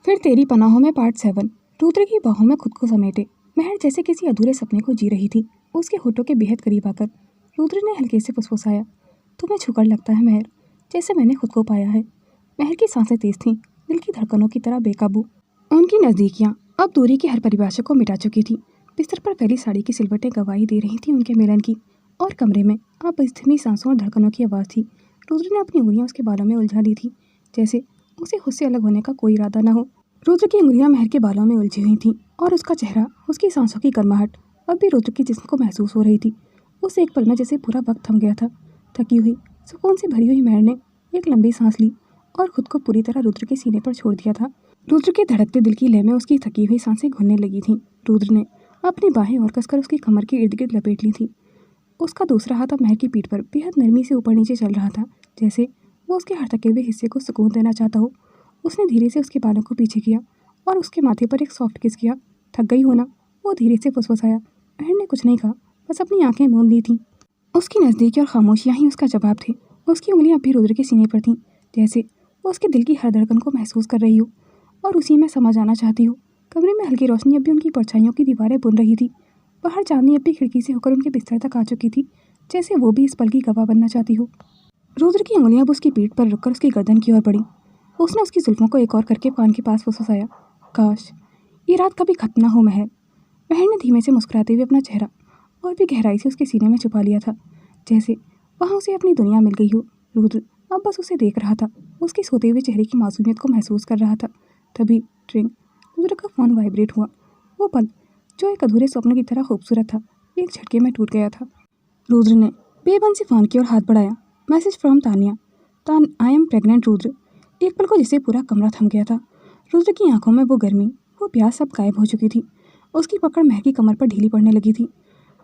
फिर तेरी पनाहों में पार्ट 7। रुद्र की बाहों में खुद को समेटे महर जैसे किसी अधूरे सपने को जी रही थी। उसके होठों के बेहद करीब आकर रुद्र ने हल्के से फुसफुसाया, तुम्हें छूकर लगता है महर, जैसे मैंने खुद को पाया है। महर की सांसें तेज थीं, दिल की धड़कनों की तरह बेकाबू। उनकी नज़दीकियाँ अब दूरी की हर परिभाषा को मिटा चुकी थी। बिस्तर पर फैली साड़ी की सिलवटें गवाही दे रही थी उनके मिलन की, और कमरे में अब धीमी सांसों और धड़कनों की आवाज़ थी। रुद्र ने अपनी उंगलियां उसके बालों में उलझा दी थी, जैसे उसे खुद से अलग होने का कोई इरादा न हो। रुद्र की उंगलियां महर के बालों में उलझी हुई थीं, और उसका चेहरा, उसकी सांसों की गर्माहट अब भी रुद्र के जिस्म को महसूस हो रही थी। उस एक पल में जैसे पूरा वक्त थम गया था। थकी हुई, सुकून से भरी हुई महर ने एक लंबी सांस ली और खुद को पूरी तरह रुद्र के सीने पर छोड़ दिया था। रुद्र के धड़कते दिल की लय में उसकी थकी हुई सांसें घुलने लगी थीं। रुद्र ने अपनी बाहें और कसकर उसकी कमर के इर्द गिर्द लपेट ली थी। उसका दूसरा हाथ अब महर की पीठ पर बेहद नरमी से ऊपर नीचे चल रहा था, जैसे वो उसके हर थके हुए हिस्से को सुकून देना चाहता हो। उसने धीरे से उसके बालों को पीछे किया और उसके माथे पर एक सॉफ्ट किस किया। थक गई हो ना, वो धीरे से फुसफुसाया। महर ने कुछ नहीं कहा, बस अपनी आंखें मूंद ली थीं। उसकी नज़दीकी और खामोशियाँ ही उसका जवाब थे। उसकी उंगलियां अब भी रुद्र के सीने पर थीं, जैसे वो उसके दिल की हर धड़कन को महसूस कर रही हो और उसी में समा जाना चाहती हो। कमरे में हल्की रोशनी अब भी उनकी परछाइयों की दीवारें बुन रही थी। बाहर चांदनी अब भी खिड़की से होकर उनके बिस्तर तक आ चुकी थी, जैसे वो भी इस पल की गवाह बनना चाहती हो। रुद्र की उंगलियां अब उसकी पीठ पर रुककर उसकी गर्दन की ओर बढ़ी। उसने उसकी जुल्फों को एक और करके कान के पास फुसफुसाया, काश ये रात कभी खत्म ना हो महर। महर ने धीमे से मुस्कुराते हुए अपना चेहरा और भी गहराई से उसके सीने में छुपा लिया था, जैसे वहाँ उसे अपनी दुनिया मिल गई हो। रुद्र अब बस उसे देख रहा था, उसके सोते हुए चेहरे की मासूमियत को महसूस कर रहा था। तभी ट्रिंग, रुद्र का फ़ोन वाइब्रेट हुआ। वो पल जो एक अधूरे स्वप्न की तरह खूबसूरत था, एक झटके में टूट गया था। रुद्र ने बेबन से फ़ोन की ओर हाथ बढ़ाया। Message from Tania. I am pregnant Rudra. एक पल को जिसे पूरा कमरा थम गया था। रुद्र की आंखों में वो गर्मी, वो प्यास सब गायब हो चुकी थी। उसकी पकड़ महर की कमर पर ढीली पड़ने लगी थी।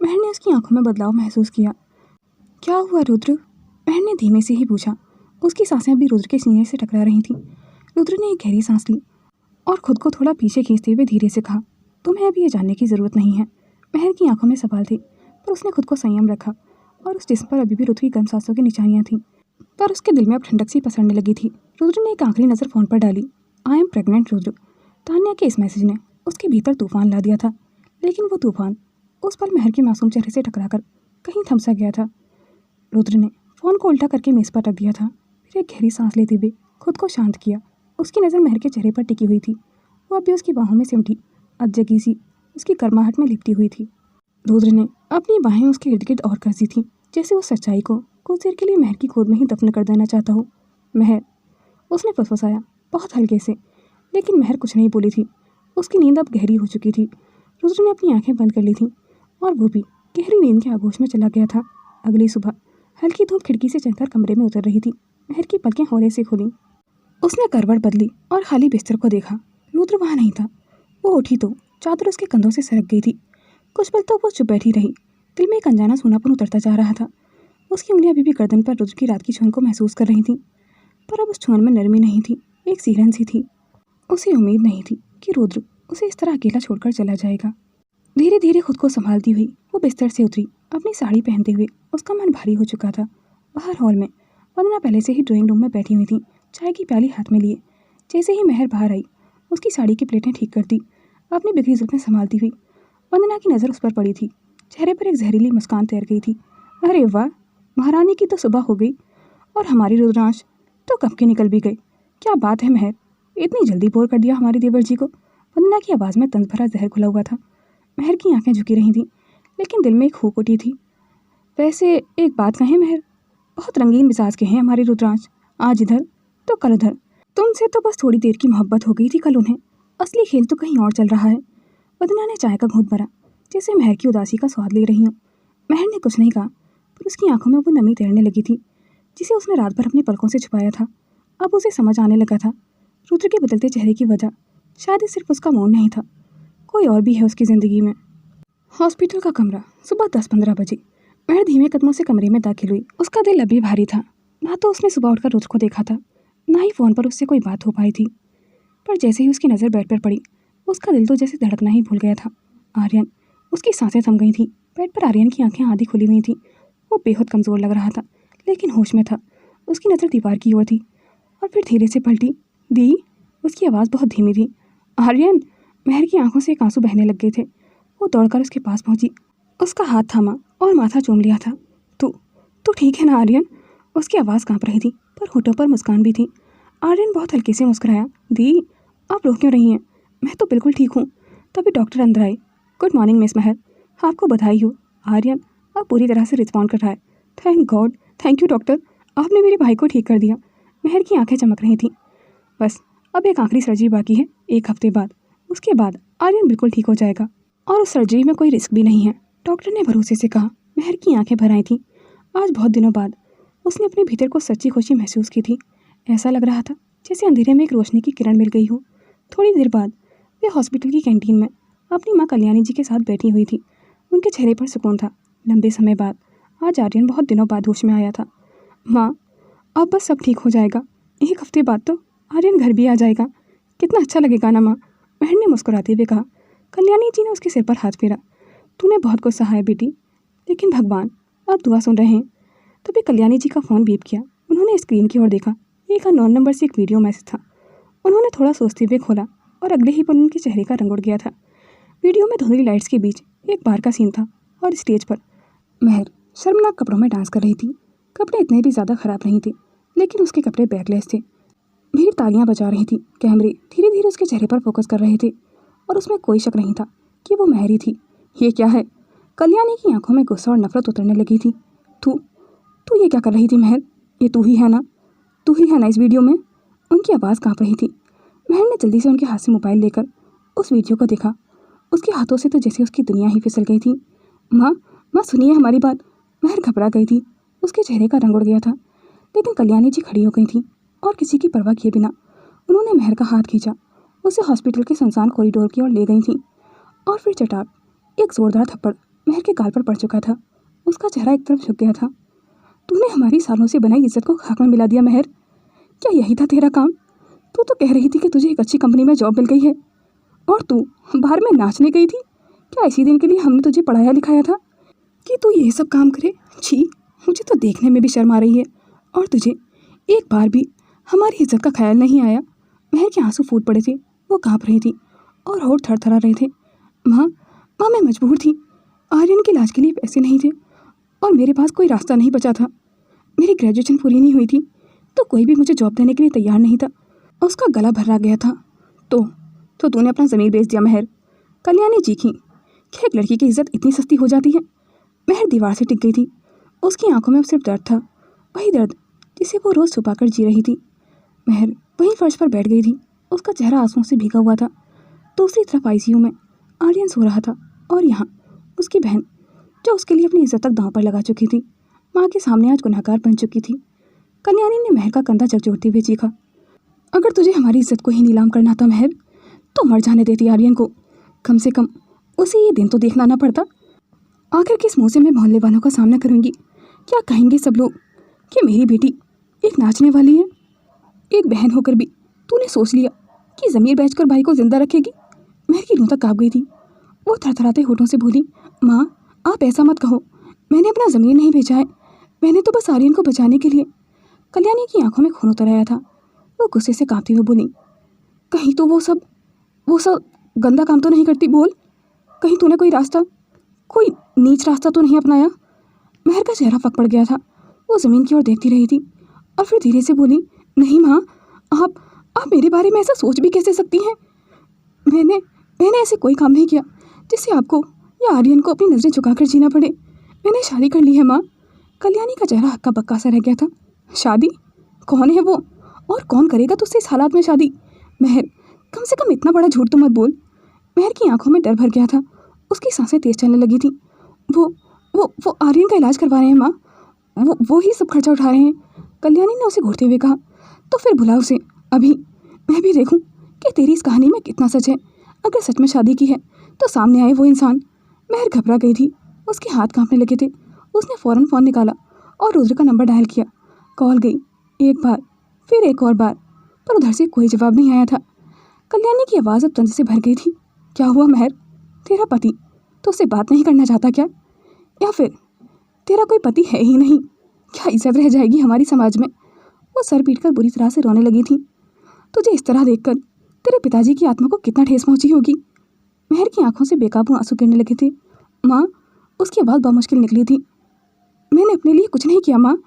महर ने उसकी आंखों में बदलाव महसूस किया। क्या हुआ रुद्र? महर ने धीमे से ही पूछा। उसकी सांसें अभी रुद्र के सीने से टकरा रही थीं। रुद्र ने एक गहरी सांस ली और खुद को थोड़ा पीछे खींचते हुए धीरे से कहा, तुम्हें अभी ये जानने की ज़रूरत नहीं है। महर की आंखों में सवाल थे, पर उसने खुद को संयम रखा और उस जिस्म पर अभी भी रुद्र की गर्म सांसों की निशानियाँ थीं, पर उसके दिल में अब ठंडक सी पसरने लगी थी। रुद्र ने एक आखिरी नज़र फ़ोन पर डाली। I am pregnant Rudra. Tanya के इस मैसेज ने उसके भीतर तूफान ला दिया था, लेकिन वो तूफान उस पल महर के मासूम चेहरे से टकराकर कहीं थम सा गया था। रुद्र ने फ़ोन को उल्टा करके मेज़ पर रख दिया था। फिर एक गहरी सांस लेते हुए खुद को शांत किया। उसकी नज़र महर के चेहरे पर टिकी हुई थी। वो अभी उसकी बाहों में सिमटी, अधजगी सी उसकी गर्माहट में लिपटी हुई थी। रुद्र ने अपनी बाहें उसके इर्द गिर्द और कर दी थी, जैसे उस सच्चाई को कुछ देर के लिए महर की गोद में ही दफन कर देना चाहता हो। महर, उसने फुसफुसाया बहुत हल्के से, लेकिन महर कुछ नहीं बोली थी। उसकी नींद अब गहरी हो चुकी थी। रुद्र ने अपनी आंखें बंद कर ली थीं और वो भी गहरी नींद के आगोश में चला गया था। अगली सुबह हल्की धूप खिड़की से चलकर कमरे में उतर रही थी। महर की पलकें हौले से खुलीं। उसने करवट बदली और खाली बिस्तर को देखा। रुद्र वहाँ नहीं था। वो उठी तो चादर उसके कंधों से सरक गई थी। कुछ पल तो वो चुप बैठी रही। दिल में एक अनजाना सूनापन उतरता जा रहा था। उसकी उंगलियां अभी भी गर्दन पर रुद्र की रात की छून को महसूस कर रही थीं, पर अब उस छून में नरमी नहीं थी, एक सीरन सी थी। उसे उम्मीद नहीं थी कि रुद्र उसे इस तरह अकेला छोड़कर चला जाएगा। धीरे धीरे खुद को संभालती हुई वो बिस्तर से उतरी। अपनी साड़ी पहनते हुए उसका मन भारी हो चुका था। बाहर हॉल में वंदना पहले से ही ड्राइंग रूम में बैठी हुई थी, चाय की प्याली हाथ में लिए। जैसे ही महर बाहर आई, उसकी साड़ी की प्लेटें ठीक कर दी। अपनी बिखरी जुल्फें संभालती हुई वंदना की नज़र उस पर पड़ी थी। चेहरे पर एक जहरीली मुस्कान तैर गई थी। अरे वाह, महारानी की तो सुबह हो गई और हमारी रुद्रांश तो कब के निकल भी गई। क्या बात है महर, इतनी जल्दी बोर कर दिया हमारे देवर जी को। वंदना की आवाज़ में तंज भरा जहर घुला हुआ था। महर की आंखें झुकी रही थीं, लेकिन दिल में एक हुक उठी थी। वैसे एक बात कहें महर, बहुत रंगीन मिजाज के हैं हमारे रुद्रांश। आज इधर तो कल उधर। तुमसे तो बस थोड़ी देर की मोहब्बत हो गई थी कल उन्हें, असली खेल तो कहीं और चल रहा है। वंदना ने चाय का घूंट भरा, जैसे महर की उदासी का स्वाद ले रही हूँ। महर ने कुछ नहीं कहा, पर उसकी आंखों में वो नमी तैरने लगी थी, जिसे उसने रात भर अपनी पलकों से छुपाया था। अब उसे समझ आने लगा था रुद्र के बदलते चेहरे की वजह शायद सिर्फ उसका मौन नहीं था, कोई और भी है उसकी ज़िंदगी में। हॉस्पिटल का कमरा, सुबह 10-15 बजे। महर धीमे कदमों से कमरे में दाखिल हुई। उसका दिल अभी भारी था। ना तो उसने सुबह उठकर रुद्र को देखा था, ना ही फ़ोन पर उससे कोई बात हो पाई थी। पर जैसे ही उसकी नज़र बेड पर पड़ी, उसका दिल तो जैसे धड़कना ही भूल गया था। आर्यन, उसकी सांसें थम गई थीं। बेड पर आर्यन की आंखें आधी खुली हुई थीं। वो बेहद कमज़ोर लग रहा था, लेकिन होश में था। उसकी नज़र दीवार की ओर थी और फिर धीरे से पलटी। दी, उसकी आवाज़ बहुत धीमी थी। आर्यन। महर की आंखों से एक आंसू बहने लग गए थे। वो दौड़कर उसके पास पहुंची, उसका हाथ थामा और माथा चूम लिया था। तू तू ठीक है ना आर्यन? उसकी आवाज़ कांप रही थी पर होठों पर मुस्कान भी थी। आर्यन बहुत हल्के से मुस्कुराया। दी, आप रो क्यों रही हैं? मैं तो बिल्कुल ठीक हूँ। तभी डॉक्टर अंदर आए। गुड मॉर्निंग मिस महर, आपको बधाई हो। आर्यन अब पूरी तरह से रिस्पॉन्ड कर रहा है। Thank God, thank you doctor, आपने मेरे भाई को ठीक कर दिया। महर की आंखें चमक रही थीं। बस अब एक आखिरी सर्जरी बाकी है, 1 हफ्ते बाद। उसके बाद आर्यन बिल्कुल ठीक हो जाएगा और उस सर्जरी में कोई रिस्क भी नहीं है, डॉक्टर ने भरोसे से कहा। महर की आंखें भर आई थीं। आज बहुत दिनों बाद उसने अपने भीतर को सच्ची खुशी महसूस की थी। ऐसा लग रहा था जैसे अंधेरे में एक रोशनी की किरण मिल गई हो। थोड़ी देर बाद वे हॉस्पिटल की कैंटीन में अपनी माँ कल्याणी जी के साथ बैठी हुई थी। उनके चेहरे पर सुकून था। लंबे समय बाद आज आर्यन बहुत दिनों बाद होश में आया था। माँ, अब बस सब ठीक हो जाएगा। 1 हफ्ते बाद तो आर्यन घर भी आ जाएगा। कितना अच्छा लगेगा ना माँ, महर ने मुस्कुराते हुए कहा। कल्याणी जी ने उसके सिर पर हाथ फेरा। तूने बहुत कुछ सहा है बेटी, लेकिन भगवान आप दुआ सुन रहे हैं। तभी कल्याणी जी का फ़ोन बीप किया। उन्होंने स्क्रीन की ओर देखा। एक अननोन नंबर से एक वीडियो मैसेज था। उन्होंने थोड़ा सोचते हुए खोला और अगले ही पल उनके चेहरे का रंग उड़ गया था। वीडियो में धुंधली लाइट्स के बीच एक बार का सीन था और स्टेज पर महर शर्मनाक कपड़ों में डांस कर रही थी। कपड़े इतने भी ज़्यादा ख़राब नहीं थे, लेकिन उसके कपड़े बैकलेस थे। भीड़ तालियां बजा रही थी। कैमरे धीरे धीरे उसके चेहरे पर फोकस कर रहे थे और उसमें कोई शक नहीं था कि वो महर ही थी। ये क्या है? कल्याणी की आंखों में गुस्सा और नफरत उतरने लगी थी। तू तू ये क्या कर रही थी महर? ये तू ही है ना? तू ही है ना इस वीडियो में? उनकी आवाज़ कांप रही थी। महर ने जल्दी से उनके हाथ से मोबाइल लेकर उस वीडियो को देखा। उसके हाथों से तो जैसे उसकी दुनिया ही फिसल गई थी। माँ, माँ सुनिए हमारी बात। महर घबरा गई थी। उसके चेहरे का रंग उड़ गया था। लेकिन कल्याणी जी खड़ी हो गई थी और किसी की परवाह किए बिना उन्होंने महर का हाथ खींचा। उसे हॉस्पिटल के सुनसान कॉरिडोर की ओर ले गई थी और फिर चटाक एक जोरदार थप्पड़ महर के गाल पर पड़ चुका था। उसका चेहरा एक तरफ झुक गया था। तूने हमारी सालों से बनाई इज्जत को खाक में मिला दिया महर। क्या यही था तेरा काम? तू तो कह रही थी कि तुझे एक अच्छी कंपनी में जॉब मिल गई है और तू बाहर में नाचने गई थी। क्या इसी दिन के लिए हमने तुझे पढ़ाया लिखाया था कि तू ये सब काम करे? छी, मुझे तो देखने में भी शर्म आ रही है। और तुझे एक बार भी हमारी इज्जत का ख्याल नहीं आया। महर के आंसू फूट पड़े थे। वो काँप रही थी और होठ थरथरा रहे थे। माँ, माँ मैं मजबूर थी। आर्यन के इलाज के लिए पैसे नहीं थे और मेरे पास कोई रास्ता नहीं बचा था। मेरी ग्रेजुएशन पूरी नहीं हुई थी तो कोई भी मुझे जॉब देने के लिए तैयार नहीं था। उसका गला भर्रा गया था। तो तूने अपना ज़मीर बेच दिया महर। कल्याणी चीखी। क्या एक लड़की की इज्जत इतनी सस्ती हो जाती है? महर दीवार से टिक गई थी। उसकी आंखों में अब सिर्फ दर्द था, वही दर्द जिसे वो रोज़ छुपाकर जी रही थी। महर वहीं फर्श पर बैठ गई थी। उसका चेहरा आंसुओं से भीगा हुआ था। दूसरी तरफ आईसीयू में आर्यन सो रहा था और यहाँ उसकी बहन जो उसके लिए अपनी इज्जत तक दांव पर लगा चुकी थी, माँ के सामने आज गुनहगार बन चुकी थी। कल्याणी ने महर का कंधा झकझोरते हुए चीखा। अगर तुझे हमारी इज्जत को ही नीलाम करना था महर, तो मर जाने देती आर्यन को। कम से कम उसे ये दिन तो देखना ना पड़ता। आखिर किस मुँह से मैं मोहल्ले वालों का सामना करूँगी? क्या कहेंगे सब लोग कि मेरी बेटी एक नाचने वाली है? एक बहन होकर भी तूने सोच लिया कि ज़मीर बेचकर भाई को जिंदा रखेगी। महर की रूह तक काँप गई थी। वो थरथराते होठों से बोली, माँ आप ऐसा मत कहो। मैंने अपना ज़मीर नहीं बेचा है। मैंने तो बस आर्यन को बचाने के लिए। कल्याणी की आंखों में खून उतर आया था। वो गुस्से से काँपती हुई बोली, कहीं तो वो सब गंदा काम तो नहीं करती? बोल, कहीं तूने कोई नीच रास्ता तो नहीं अपनाया? महर का चेहरा फक पड़ गया था। वो ज़मीन की ओर देखती रही थी और फिर धीरे से बोली, नहीं माँ, आप मेरे बारे में ऐसा सोच भी कैसे सकती हैं? मैंने ऐसे कोई काम नहीं किया जिससे आपको या आर्यन को अपनी नज़रें झुकाकर जीना पड़े। मैंने शादी कर ली है माँ। कल्याणी का चेहरा हक्का बक्का सा रह गया था। शादी? कौन है वो और कौन करेगा तुझसे इस हालात में शादी? महर, कम से कम इतना बड़ा झूठ तो मत बोल। महर की आंखों में डर भर गया था। उसकी सांसें तेज चलने लगी थी। वो आर्यन का इलाज करवा रहे हैं माँ। वो ही सब खर्चा उठा रहे हैं। कल्याणी ने उसे घूरते हुए कहा। तो फिर बुला उसे अभी, मैं भी देखूं कि तेरी इस कहानी में कितना सच है। अगर सच में शादी की है तो सामने आए वो इंसान। महर घबरा गई थी। उसके हाथ कांपने लगे थे। उसने फ़ौरन फ़ोन निकाला और रुद्र का नंबर डायल किया। कॉल गई, एक बार फिर एक और बार, पर उधर से कोई जवाब नहीं आया था। कल्याणी की आवाज़ अब तंज से भर गई थी। क्या हुआ महर? तेरा पति तो उससे बात नहीं करना चाहता क्या? या फिर तेरा कोई पति है ही नहीं? क्या इज्जत रह जाएगी हमारी समाज में? वो सर पीटकर बुरी तरह से रोने लगी थी। तुझे इस तरह देखकर तेरे पिताजी की आत्मा को कितना ठेस पहुंची होगी। महर की आंखों से बेकाबू आंसू गिरने लगे थे। माँ, उसकी आवाज़ बामुश्किल निकली थी। मैंने अपने लिए कुछ नहीं किया माँ,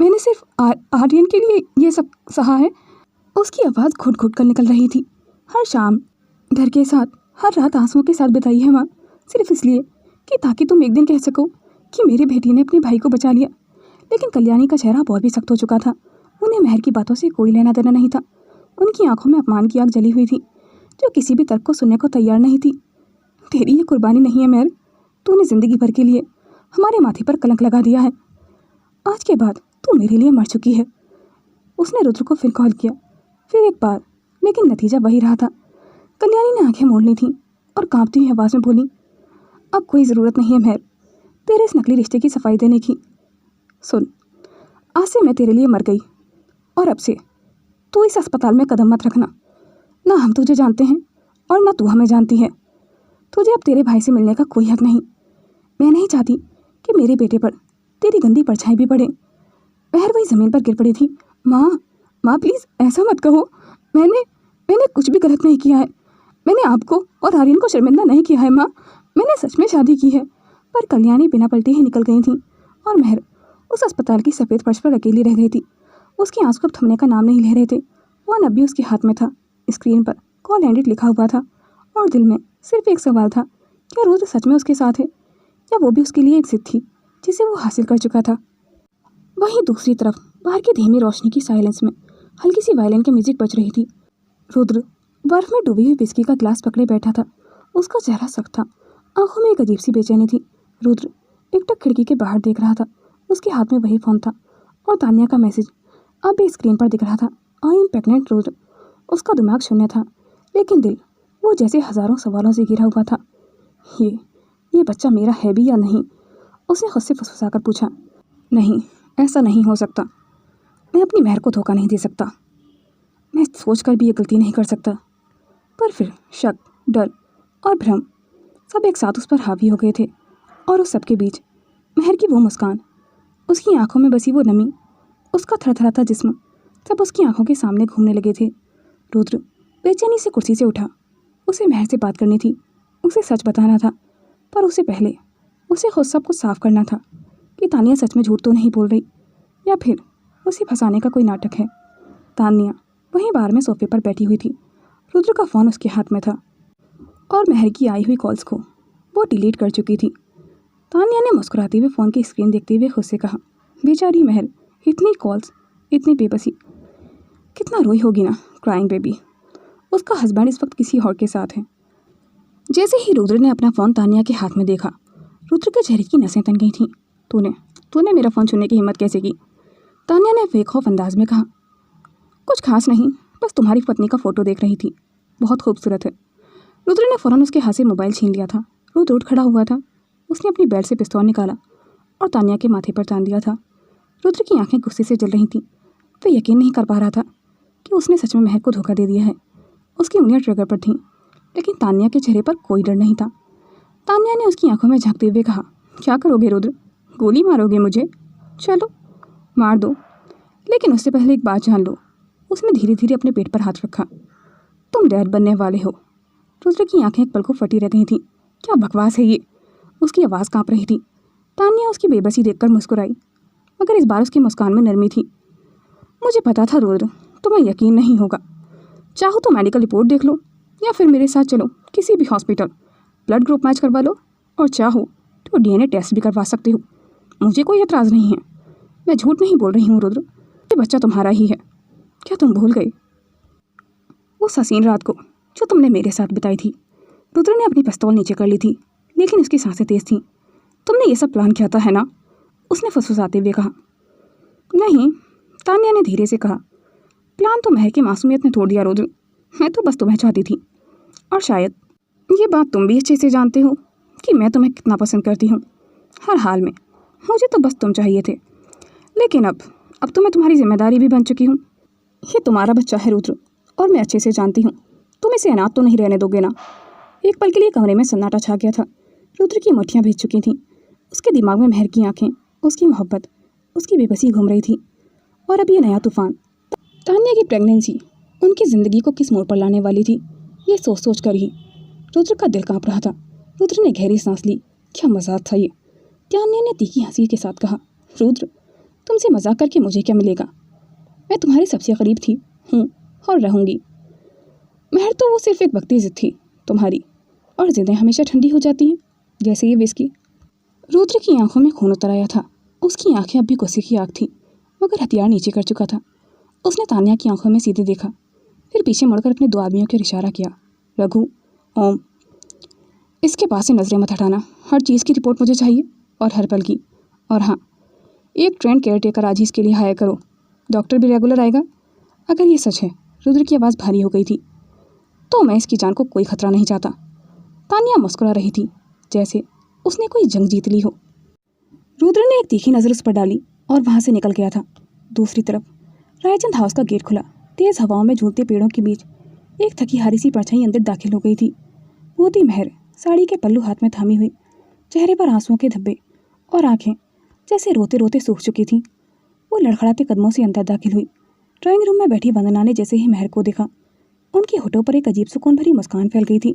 मैंने सिर्फ आर्यन के लिए ये सब सहा है। उसकी आवाज़ घुट घुट कर निकल रही थी। हर शाम डर के साथ, हर रात आंसुओं के साथ बिताई है माँ, सिर्फ इसलिए कि ताकि तुम एक दिन कह सको कि मेरी बेटी ने अपने भाई को बचा लिया। लेकिन कल्याणी का चेहरा और भी सख्त हो चुका था। उन्हें महर की बातों से कोई लेना देना नहीं था। उनकी आंखों में अपमान की आग जली हुई थी, जो किसी भी तर्क को सुनने को तैयार नहीं थी। तेरी ये कुर्बानी नहीं है महर, तूने जिंदगी भर के लिए हमारे माथे पर कलंक लगा दिया है। आज के बाद तू मेरे लिए मर चुकी है। उसने रुद्र को फिर कॉल किया, फिर एक बार, लेकिन नतीजा वही रहा था। कल्याणी ने आंखें मोड़ ली थीं और कांपती हुई आवाज़ में बोली, अब कोई ज़रूरत नहीं है महर तेरे इस नकली रिश्ते की सफाई देने की। सुन, आज से मैं तेरे लिए मर गई और अब से तू इस अस्पताल में कदम मत रखना। ना हम तुझे जानते हैं और ना तू हमें जानती है। तुझे अब तेरे भाई से मिलने का कोई हक नहीं। मैं नहीं चाहती कि मेरे बेटे पर तेरी गंदी परछाई भी पड़े। महर वही ज़मीन पर गिर पड़ी थी। माँ, माँ प्लीज़ ऐसा मत कहो। मैंने कुछ भी गलत नहीं किया है। मैंने आपको और आर्यन को शर्मिंदा नहीं किया है माँ, मैंने सच में शादी की है। पर कल्याणी बिना पलटे ही निकल गई थी और महर उस अस्पताल की सफ़ेद फर्श पर अकेली रह गई थी। उसके आंसू अब थमने का नाम नहीं ले रहे थे। फ़ोन अब भी उसके हाथ में था। स्क्रीन पर कॉल एंडेड लिखा हुआ था और दिल में सिर्फ एक सवाल था, क्या रुद्र सच में उसके साथ है या वो भी उसके लिए एक जिद थी जिसे वो हासिल कर चुका था। वहीं दूसरी तरफ बाहर की धीमी रोशनी की साइलेंस में हल्की सी वायलिन की म्यूजिक बज रही थी। रुद्र बर्फ में डूबी हुई विस्की का ग्लास पकड़े बैठा था। उसका चेहरा सख्त था, आंखों में एक अजीब सी बेचैनी थी। रुद्र एकटक खिड़की के बाहर देख रहा था। उसके हाथ में वही फ़ोन था और तान्या का मैसेज अब भी स्क्रीन पर दिख रहा था, आई एम प्रेग्नेंट रुद्र। उसका दिमाग शून्य था, लेकिन दिल वो जैसे हज़ारों सवालों से घिरा हुआ था। ये बच्चा मेरा है भी या नहीं? उसने खुद से फुसफुसाकर पूछा। नहीं, ऐसा नहीं हो सकता। मैं अपनी महर को धोखा नहीं दे सकता। मैं सोचकर भी ये गलती नहीं कर सकता। पर फिर शक, डर और भ्रम सब एक साथ उस पर हावी हो गए थे और उस सब के बीच महर की वो मुस्कान, उसकी आंखों में बसी वो नमी, उसका थरथराता जिस्म, सब उसकी आंखों के सामने घूमने लगे थे। रुद्र बेचैनी से कुर्सी से उठा। उसे महर से बात करनी थी, उसे सच बताना था, पर उससे पहले उसे खुद सब कुछ साफ करना था कि तानिया सच में झूठ तो नहीं बोल रही या फिर उसे फंसाने का कोई नाटक है। तानिया वहीं बाहर में सोफे पर बैठी हुई थी। रुद्र का फ़ोन उसके हाथ में था और महर की आई हुई कॉल्स को वो डिलीट कर चुकी थी। तानिया ने मुस्कुराते हुए फ़ोन की स्क्रीन देखते हुए खुद से कहा, बेचारी महर, इतनी कॉल्स, इतनी बेबसी, कितना रोई होगी ना, क्राइंग बेबी। उसका हस्बैंड इस वक्त किसी और के साथ है। जैसे ही रुद्र ने अपना फ़ोन तानिया के हाथ में देखा, रुद्र के चेहरे की नसें तन गई थीं। तूने मेरा फ़ोन छूने की हिम्मत कैसे की? तानिया ने बेखौफ अंदाज में कहा। कुछ खास नहीं, बस तुम्हारी पत्नी का फ़ोटो देख रही थी, बहुत खूबसूरत है। रुद्र ने फ़ौरन उसके हाथ से मोबाइल छीन लिया था। रुद्र उठ खड़ा हुआ था। उसने अपनी बेल्ट से पिस्तौल निकाला और तानिया के माथे पर तान दिया था। रुद्र की आंखें गुस्से से जल रही थीं। वह यकीन नहीं कर पा रहा था कि उसने सच में महर को धोखा दे दिया है। उसकी उंगलियां ट्रिगर पर थीं, लेकिन तानिया के चेहरे पर कोई डर नहीं था। तानिया ने उसकी आंखों में झांकते हुए कहा, क्या करोगे रुद्र? गोली मारोगे मुझे? चलो मार दो, लेकिन उससे पहले एक बात जान लो। उसने धीरे धीरे अपने पेट पर हाथ रखा। तुम डैड बनने वाले हो। रुद्र की आंखें एक पल को फटी रह गई थीं। क्या बकवास है ये? उसकी आवाज़ कांप रही थी। तानिया उसकी बेबसी देखकर मुस्कुराई, मगर इस बार उसकी मुस्कान में नरमी थी। मुझे पता था रुद्र, तुम्हें यकीन नहीं होगा। चाहो तो मेडिकल रिपोर्ट देख लो या फिर मेरे साथ चलो किसी भी हॉस्पिटल, ब्लड ग्रुप मैच करवा लो और चाहो तो डीएनए टेस्ट भी करवा सकते हो। मुझे कोई एतराज़ नहीं है। मैं झूठ नहीं बोल रही हूँ रुद्र, ये बच्चा तुम्हारा ही है। क्या तुम भूल गए उस हसीन रात को जो तुमने मेरे साथ बिताई थी? रुद्र ने अपनी पिस्तौल नीचे कर ली थी, लेकिन उसकी सांसें तेज थीं। तुमने ये सब प्लान किया था, है ना? उसने फुसफुसाते हुए कहा। नहीं, तानिया ने धीरे से कहा। प्लान तो महर की मासूमियत ने तोड़ दिया रुद्र। मैं तो बस तुम्हें चाहती थी, और शायद ये बात तुम भी अच्छे से जानते हो कि मैं तुम्हें कितना पसंद करती हूँ। हर हाल में मुझे तो बस तुम चाहिए थे, लेकिन अब तो मैं तुम्हारी जिम्मेदारी भी बन चुकी हूँ। ये तुम्हारा बच्चा है रुद्र, और मैं अच्छे से जानती हूँ तुम इसे अनाथ तो नहीं रहने दोगे ना। एक पल के लिए कमरे में सन्नाटा छा गया था। रुद्र की मुट्ठियाँ भीग चुकी थीं। उसके दिमाग में महर की आंखें, उसकी मोहब्बत, उसकी बेबसी घूम रही थी। और अब ये नया तूफान, तानिया की प्रेगनेंसी, उनकी ज़िंदगी को किस मोड़ पर लाने वाली थी, ये सोच सोच कर ही रुद्र का दिल कांप रहा था। रुद्र ने गहरी सांस ली। क्या मजाक था ये। त्यान्या ने तीखी हंसी के साथ कहा, रुद्र, तुमसे मजाक करके मुझे क्या मिलेगा? मैं तुम्हारी सबसे करीब थी, हूँ और रहूँगी। महर तो वो सिर्फ एक वक्ती जिद थी तुम्हारी, और जिदें हमेशा ठंडी हो जाती हैं जैसे ये विस्की। रुद्र की आंखों में खून उतर आया था। उसकी आंखें अब भी गुस्से की आग थी, मगर हथियार नीचे कर चुका था। उसने तान्या की आंखों में सीधे देखा, फिर पीछे मुड़कर अपने 2 आदमियों के इशारा किया, रघु, ओम, इसके पास से नजरें मत हटाना। हर चीज़ की रिपोर्ट मुझे चाहिए, और हर पल की। और हाँ, एक ट्रेंड केयर टेकर आज ही इसके लिए हायर करो। डॉक्टर भी रेगुलर आएगा। अगर ये सच है, रुद्र की आवाज़ भारी हो गई थी, तो मैं इसकी जान को कोई खतरा नहीं चाहता। तान्या मुस्कुरा रही थी, जैसे उसने कोई जंग जीत ली हो। रुद्र ने एक तीखी नज़र उस पर डाली और वहाँ से निकल गया था। दूसरी तरफ रायचंद हाउस का गेट खुला। तेज़ हवाओं में झूलते पेड़ों के बीच एक थकी हारी सी परछाई अंदर दाखिल हो गई थी। वो थी महर, साड़ी के पल्लू हाथ में थामी हुई, चेहरे पर आंसुओं के धब्बे और आंखें जैसे रोते रोते सूख चुकी थीं। वो लड़खड़ाते कदमों से अंदर दाखिल हुई। ड्राइंग रूम में बैठी वंदना ने जैसे ही महर को देखा, उनके होठों पर एक अजीब सुकून भरी मुस्कान फैल गई थी।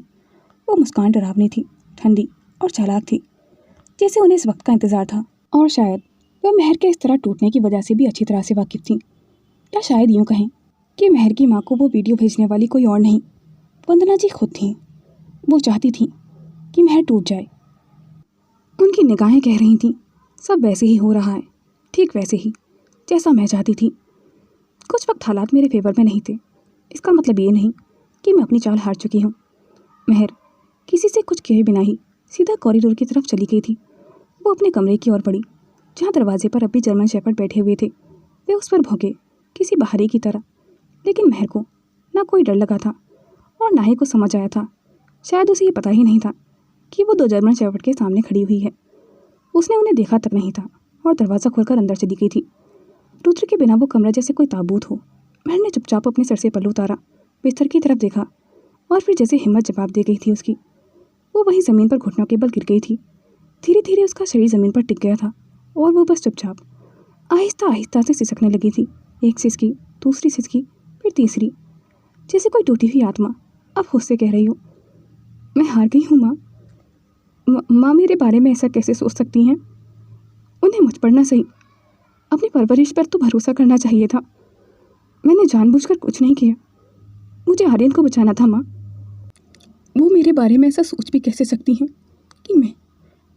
वो मुस्कान डरावनी थी, ठंडी और चालाक थी, जैसे उन्हें इस वक्त का इंतजार था। और शायद वह महर के इस तरह टूटने की वजह से भी अच्छी तरह से वाकिफ थी। या शायद यूँ कहें कि महर की माँ को वो वीडियो भेजने वाली कोई और नहीं, वंदना जी खुद थीं। वो चाहती थी कि महर टूट जाए। उनकी निगाहें कह रही थीं, सब वैसे ही हो रहा है, ठीक वैसे ही जैसा मैं चाहती थी। कुछ वक्त हालात मेरे फेवर में नहीं थे, इसका मतलब ये नहीं कि मैं अपनी चाल हार चुकी हूँ। महर किसी से कुछ कहे बिना ही सीधा कॉरिडोर की तरफ चली गई थी। वो अपने कमरे की ओर बढ़ी, जहाँ दरवाजे पर अब भी जर्मन शेफर्ड बैठे हुए थे। वे उस पर भौंके किसी बाहरी की तरह, लेकिन महर को ना कोई डर लगा था और ना ही कुछ समझ आया था। शायद उसे ये पता ही नहीं था कि वो 2 जर्मन शेफर्ड के सामने खड़ी हुई है। उसने उन्हें देखा तक नहीं था और दरवाज़ा खोलकर अंदर चली गई थी। रुद्र के बिना वो कमरा जैसे कोई ताबूत हो। महर ने चुपचाप अपने सर से पल्लू उतारा, बिस्तर की तरफ देखा और फिर जैसे हिम्मत जवाब दे गई थी उसकी, वो वहीं ज़मीन पर घुटनों के बल गिर गई थी। धीरे धीरे उसका शरीर ज़मीन पर टिक गया था और वो बस चुपचाप आहिस्ता आहिस्ता से सिसकने लगी थी। एक सिसकी, दूसरी सिसकी, फिर तीसरी, जैसे कोई टूटी हुई आत्मा अब खुद से कह रही हो, मैं हार गई हूँ माँ। माँ मेरे बारे में ऐसा कैसे सोच सकती हैं? उन्हें मुझ पर ना सही, अपनी परवरिश पर तो भरोसा करना चाहिए था। मैंने जानबूझकर कुछ नहीं किया। मुझे आर्यन को बचाना था माँ। वो मेरे बारे में ऐसा सोच भी कैसे सकती हैं कि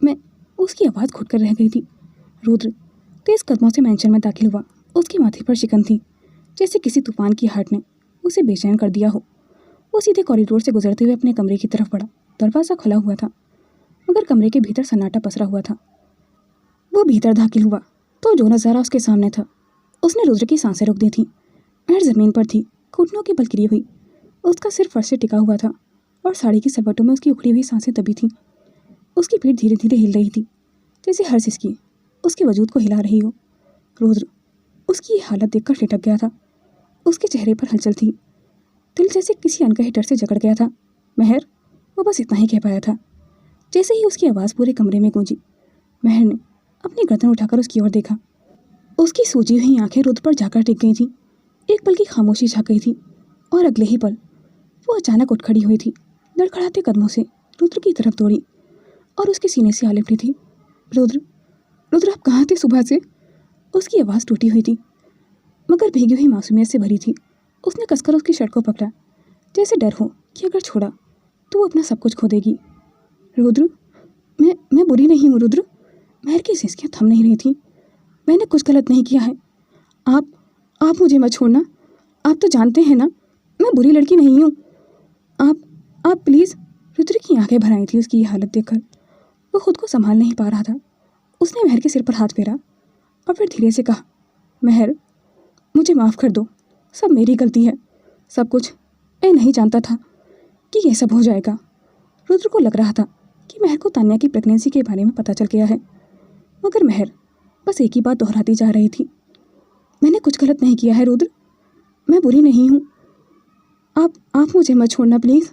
मैं उसकी आवाज़ घुट कर रह गई थी। रुद्र तेज़ कदमों से मैंशन में दाखिल हुआ। उसके माथे पर शिकन थी, जैसे किसी तूफान की आहट ने उसे बेचैन कर दिया हो। वो सीधे कॉरिडोर से गुजरते हुए अपने कमरे की तरफ बढ़ा। दरवाज़ा खुला हुआ था, मगर कमरे के भीतर सन्नाटा पसरा हुआ था। वो भीतर दाखिल हुआ तो जो नज़ारा उसके सामने था, उसने रुद्र की सांसें रोक दी थीं। महर ज़मीन पर थी, घुटनों के बल गिरी हुई। उसका सिर फर्श से टिका हुआ था और साड़ी की सलवटों में उसकी उखड़ी हुई सांसें दबी थीं। उसकी पीठ धीरे धीरे हिल रही थी, जैसे हर सिसकी उसके वजूद को हिला रही हो। रुद्र उसकी ये हालत देखकर ठिठक गया था। उसके चेहरे पर हलचल थी, दिल जैसे किसी अनकहे डर से जकड़ गया था। महर, वो बस इतना ही कह पाया था। जैसे ही उसकी आवाज़ पूरे कमरे में गूंजी, महर ने अपनी गर्दन उठाकर उसकी ओर देखा। उसकी सूजी हुई आंखें रुद्र पर जाकर टिक गई थीं। एक पल की खामोशी छा गई थी और अगले ही पल वो अचानक उठ खड़ी हुई थी। लड़खड़ाते कदमों से रुद्र की तरफ दौड़ी और उसके सीने से आ लिपटी थी। रुद्र, रुद्र, आप कहाँ थे सुबह से? उसकी आवाज़ टूटी हुई थी, मगर भीगी हुई मासूमियत से भरी थी। उसने कसकर उसकी शर्ट को पकड़ा, जैसे डर हो कि अगर छोड़ा तो वो अपना सब कुछ खो देगी। रुद्र, मैं बुरी नहीं हूँ रुद्र। महर की सिसकियाँ थम नहीं रही थी। मैंने कुछ गलत नहीं किया है। आप मुझे मत छोड़ना। आप तो जानते हैं ना, मैं बुरी लड़की नहीं हूँ। आप प्लीज़। रुद्र की आंखें भर आई थी उसकी ये हालत देखकर। वो खुद को संभाल नहीं पा रहा था। उसने महर के सिर पर हाथ फेरा और फिर धीरे से कहा, महर, मुझे माफ़ कर दो। सब मेरी गलती है, सब कुछ। मैं नहीं जानता था कि ये सब हो जाएगा। रुद्र को लग रहा था कि महर को तान्या की प्रेगनेंसी के बारे में पता चल गया है, मगर महर बस एक ही बात दोहराती जा रही थी, मैंने कुछ गलत नहीं किया है रुद्र, मैं बुरी नहीं हूँ। आप मुझे मत छोड़ना प्लीज़।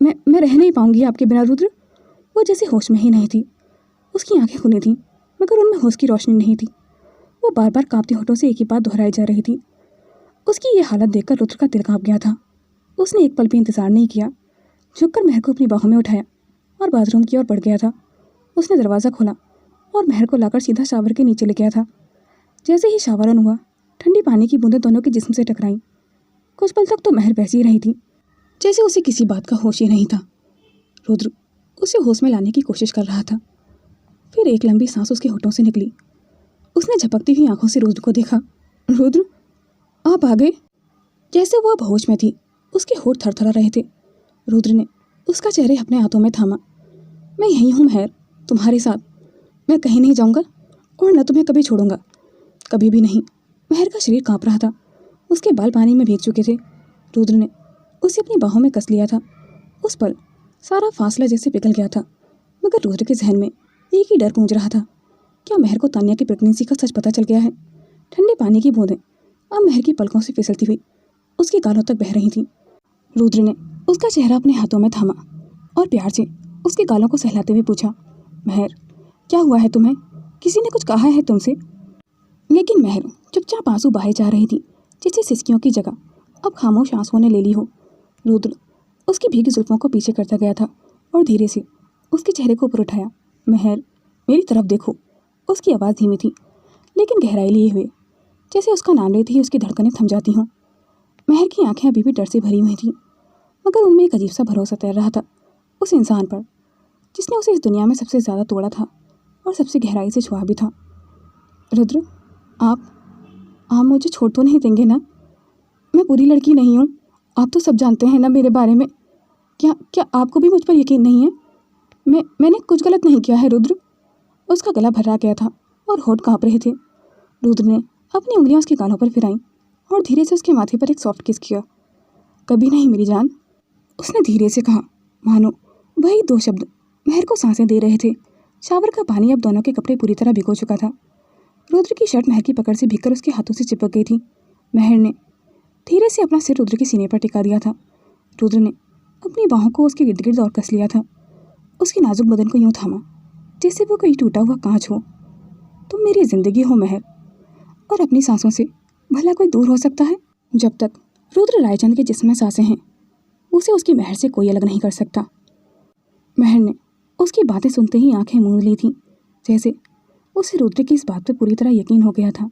मैं रह नहीं पाऊँगी आपके बिना रुद्र। वो जैसे होश में ही नहीं थी। उसकी आंखें खुली थीं, मगर उनमें होश की रोशनी नहीं थी। वो बार बार कांपते होठों से एक ही बात दोहराई जा रही थी, उसकी ये हालत देखकर रुद्र का दिल कांप गया था। उसने एक पल भी इंतजार नहीं किया, झुककर महर को अपनी बाहों में उठाया और बाथरूम की ओर बढ़ गया था। उसने दरवाज़ा खोला और महर को लाकर सीधा शावर के नीचे ले गया था। जैसे ही शावर ऑन हुआ, ठंडी पानी की बूंदें दोनों के जिस्म से टकराईं। कुछ पल तक तो महर वैसी ही रही थी, जैसे उसे किसी बात का होश ही नहीं था। रुद्र उसे होश में लाने की कोशिश कर रहा था। फिर एक लंबी सांस उसके होठों से निकली। उसने झपकती हुई आंखों से रुद्र को देखा। रुद्र, आप आ गए। जैसे वो अब होश में थी, उसके होठ थरथरा रहे थे। रुद्र ने उसका चेहरे अपने हाथों में थामा। मैं यहीं हूँ महर, तुम्हारे साथ। मैं कहीं नहीं जाऊँगा और न तुम्हें कभी छोड़ूंगा, कभी भी नहीं। महर का शरीर काँप रहा था, उसके बाल पानी में भीग चुके थे। रुद्र ने उसे अपनी बाहों में कस लिया था। उस पल सारा फासला जैसे पिघल गया था, मगर रुद्र के जहन में एक ही डर गूंज रहा था। क्या महर को तान्या की प्रेगनेंसी का सच पता चल गया है? ठंडे पानी की बूंदें अब महर की पलकों से फिसलती हुई उसके गालों तक बह रही थीं। रुद्र ने उसका चेहरा अपने हाथों में थामा और प्यार से उसके गालों को सहलाते हुए पूछा, महर, क्या हुआ है तुम्हें? किसी ने कुछ कहा है तुमसे? लेकिन महर चुपचाप आंसू बहाए जा रही थी, जिससे सिसकियों की जगह अब खामोश आंसुओं ने ले ली हो। रुद्र उसकी भीगी जुल्फों को पीछे करता गया था और धीरे से उसके चेहरे को ऊपर उठाया। महर, मेरी तरफ देखो। उसकी आवाज़ धीमी थी, लेकिन गहराई लिए हुए, जैसे उसका नाम लेते ही उसकी धड़कनें थम जाती हों। महर की आंखें अभी भी डर से भरी हुई थीं, मगर उनमें एक अजीब सा भरोसा तैर रहा था उस इंसान पर, जिसने उसे इस दुनिया में सबसे ज़्यादा तोड़ा था और सबसे गहराई से छुआ भी था। रुद्र, आप मुझे छोड़ तो नहीं देंगे ना? मैं बुरी लड़की नहीं हूँ, आप तो सब जानते हैं ना मेरे बारे में। क्या आपको भी मुझ पर यकीन नहीं है? मैंने कुछ गलत नहीं किया है रुद्र। उसका गला भर्रा गया था और होठ काँप रहे थे। रुद्र ने अपनी उंगलियां उसके गालों पर फिराईं और धीरे से उसके माथे पर एक सॉफ्ट किस किया। कभी नहीं मेरी जान, उसने धीरे से कहा, मानो वही दो शब्द महर को सांसें दे रहे थे। शावर का पानी अब दोनों के कपड़े पूरी तरह भिगो चुका था। रुद्र की शर्ट महर की पकड़ से भीगकर उसके हाथों से चिपक गई थी। महर ने धीरे से अपना सिर रुद्र के सीने पर टिका दिया था। रुद्र ने अपनी बाहों को उसके गिर्द गिर्द और कस लिया था, उसके नाजुक बदन को यूं थामा जैसे वो कोई टूटा हुआ कांच हो। तुम मेरी जिंदगी हो महर, और अपनी सांसों से भला कोई दूर हो सकता है? जब तक रुद्र रायचंद के जिस्म में सांसें हैं, उसे उसकी महर से कोई अलग नहीं कर सकता। महर ने उसकी बातें सुनते ही आंखें मूंद ली थीं, जैसे उसे रुद्र की इस बात पर पूरी तरह यकीन हो गया था।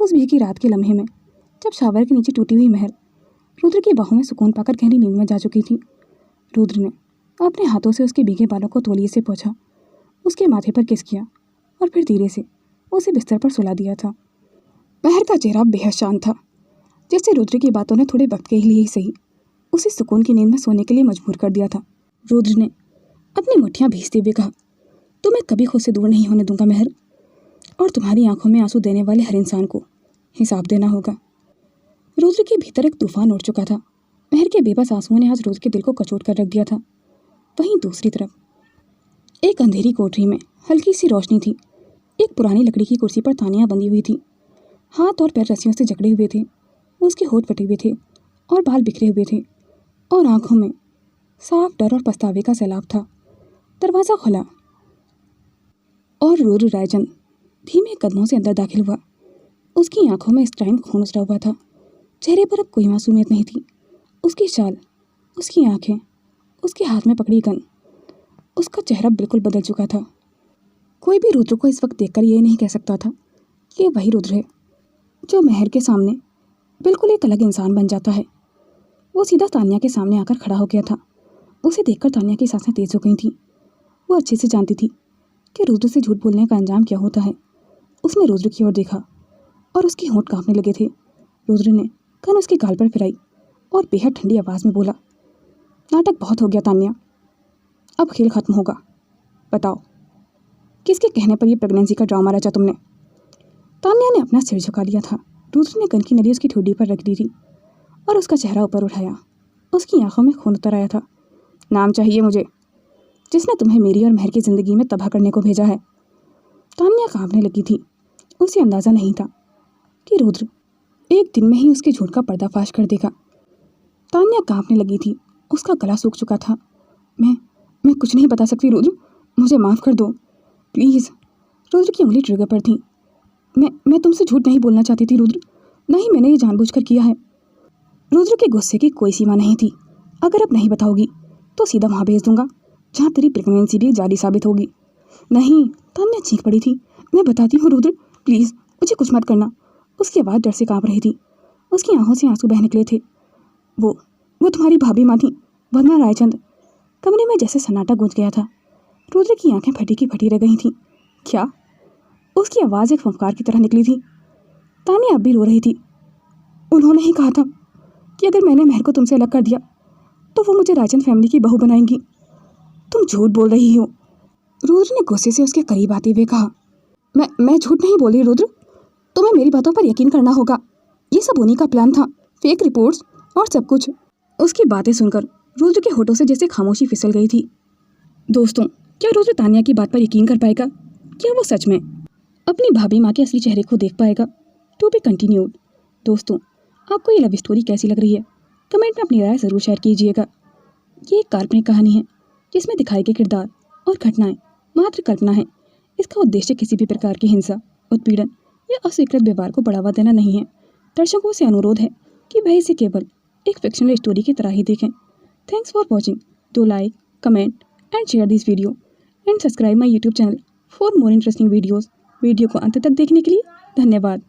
उस भीगी रात के लम्हे में जब शावर के नीचे टूटी हुई महर रुद्र की बाहों में सुकून पाकर गहरी नींद में जा चुकी थी, रुद्र ने अपने हाथों से उसके भीगे बालों को तौलिए से पोंछा, उसके माथे पर किस किया और फिर धीरे से उसे बिस्तर पर सुला दिया था। महर का चेहरा बेहद शांत था, जैसे रुद्र की बातों ने थोड़े वक्त के लिए ही सही उसे सुकून की नींद में सोने के लिए मजबूर कर दिया था। रुद्र ने अपनी मुट्ठियां भींचते हुए कहा, तुम्हें कभी खुद से दूर नहीं होने दूंगा महर, और तुम्हारी आंखों में आंसू देने वाले हर इंसान को हिसाब देना होगा। रुद्र के भीतर एक तूफान उठ चुका था। महर के बेबस आंसुओं ने आज रुद्र के दिल को कचोट कर रख दिया था। वहीं दूसरी तरफ एक अंधेरी कोठरी में हल्की सी रोशनी थी। एक पुरानी लकड़ी की कुर्सी पर तानिया बंधी हुई थी, हाथ और पैर रस्सियों से जकड़े हुए थे। उसके होठ फटे हुए थे और बाल बिखरे हुए थे, और आंखों में साफ डर और पछतावे का सैलाब था। दरवाज़ा खुला और रुद्र रायचंद धीमे कदमों से अंदर दाखिल हुआ। उसकी आंखों में इस टाइम खून उतरा हुआ था, चेहरे पर अब कोई मासूमियत नहीं थी। उसकी चाल, उसकी आंखें, उसके हाथ में पकड़ी गन, उसका चेहरा बिल्कुल बदल चुका था। कोई भी रुद्र को इस वक्त देखकर ये नहीं कह सकता था कि वही रुद्र है जो महर के सामने बिल्कुल एक अलग इंसान बन जाता है। वो सीधा तानिया के सामने आकर खड़ा हो गया था। उसे देखकर तानिया की सांसें तेज हो गई थीं। वो अच्छे से जानती थी कि रुद्र से झूठ बोलने का अंजाम क्या होता है। उसने रुद्र की ओर देखा और उसके होंठ कांपने लगे थे। रुद्र ने कन उसके गाल पर फिराई और बेहद ठंडी आवाज़ में बोला, नाटक बहुत हो गया तानिया, अब खेल खत्म होगा। बताओ, किसके कहने पर यह प्रेगनेंसी का ड्रामा रचा तुमने? तानिया ने अपना सिर झुका लिया था। रुद्र ने गन की नली उसकी ठोडी पर रख दी थी और उसका चेहरा ऊपर उठाया। उसकी आंखों में खून उतर आया था। नाम चाहिए मुझे, जिसने तुम्हें मेरी और महर की ज़िंदगी में तबाह करने को भेजा है। तानिया कांपने लगी थी। उसे अंदाज़ा नहीं था कि रुद्र एक दिन में ही उसके झूठ का पर्दाफाश कर देगा। तानिया कांपने लगी थी, उसका गला सूख चुका था। मैं कुछ नहीं बता सकती रुद्र, मुझे माफ़ कर दो प्लीज़। रुद्र की उंगली ट्रिगर पर थी। मैं तुमसे झूठ नहीं बोलना चाहती थी रुद्र, नहीं, मैंने ये जानबूझकर किया है। रुद्र के गुस्से की कोई सीमा नहीं थी। अगर अब नहीं बताओगी तो सीधा वहाँ भेज दूंगा जहाँ तेरी प्रेगनेंसी भी जाली साबित होगी। नहीं, तान्या चीख पड़ी थी। मैं बताती हूँ रुद्र, प्लीज़ मुझे कुछ मत करना। उसकी आवाज़ डर से काँप रही थी। उसकी आंखों से आंसू बह निकले थे। वो तुम्हारी भाभी माँ थी, वंदना रायचंद। कमरे में जैसे सन्नाटा गूंज गया था। रुद्र की आंखें फटी की फटी रह गई थीं। क्या? उसकी आवाज़ एक फंफकार की तरह निकली थी। तान्या अब भी रो रही थी। उन्होंने ही कहा था कि अगर मैंने महर को तुमसे अलग कर दिया तो वो मुझे रायचंद फैमिली की बहू बनाएंगी। तुम झूठ बोल रही हो। रुद्र ने गुस्से से उसके करीब आते हुए कहा। मैं झूठ नहीं बोल रही रुद्र, तुम्हें मेरी बातों पर यकीन करना होगा। ये सब उन्हीं का प्लान था, फेक रिपोर्ट्स और सब कुछ। उसकी बातें सुनकर रुद्र के होठों से जैसे खामोशी फिसल गई थी। दोस्तों, क्या रुद्र तान्या की बात पर यकीन कर पाएगा? क्या वो सच में अपनी भाभी माँ के असली चेहरे को देख पाएगा? To be continued. दोस्तों, आपको ये लव स्टोरी कैसी लग रही है? कमेंट में अपनी राय ज़रूर शेयर कीजिएगा। ये एक काल्पनिक कहानी है जिसमें दिखाए गए किरदार और घटनाएं मात्र कल्पना है। इसका उद्देश्य किसी भी प्रकार की हिंसा, उत्पीड़न या अस्वीकृत व्यवहार को बढ़ावा देना नहीं है। दर्शकों से अनुरोध है कि वह इसे केवल एक फिक्शनल स्टोरी की तरह ही देखें। Thanks for watching. Do like, comment and share this video and subscribe my YouTube channel for more interesting videos. Video को अंत तक देखने के लिए धन्यवाद।